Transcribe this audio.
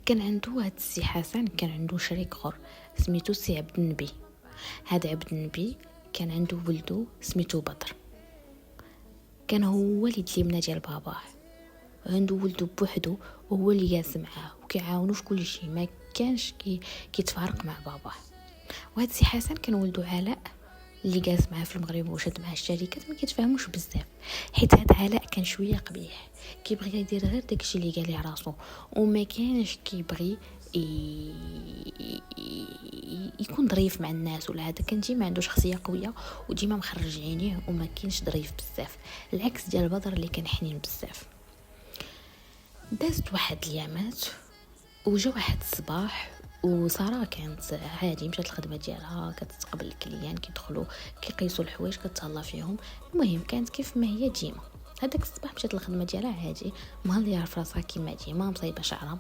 كان عنده هاد السي حسن، كان عنده شريك اخر سميتو سي عبد النبي. هذا عبد النبي كان عنده ولدو سميتو بدر، كان هو اللي تلمنا ديال باباه، عنده ولدو بوحدو وهو اللي جالس معاه وكيعاونو في كل شيء، ما كانش كيتفارق مع باباه. وهذا سي حسن كان ولدو علاء اللي جالس معاه في المغرب وشد معاه الشركات، ما كيتفاهموش بزاف، حيت هذا علاء كان شويه قبيح، كيبغي يدير غير داكشي اللي قال ليه راسو، وما كانش كيبغي يكون ظريف مع الناس ولا هذا. كان ديما عنده شخصيه قويه وديما مخرج عينيه وما كانش ظريف بزاف، العكس ديال بدر اللي كان حنين بزاف. دازت واحد اليامات وجا واحد الصباح، وساره كانت عادي مشات الخدمه ديالها، كتستقبل الكليان كيدخلوا كيقيسوا الحوايج كتهلا فيهم. المهم كانت كيف ما هي ديما. هذاك الصباح مشات الخدمه ديالها عادي، مهليه في راسها كيما ديما، مصايبه شعرها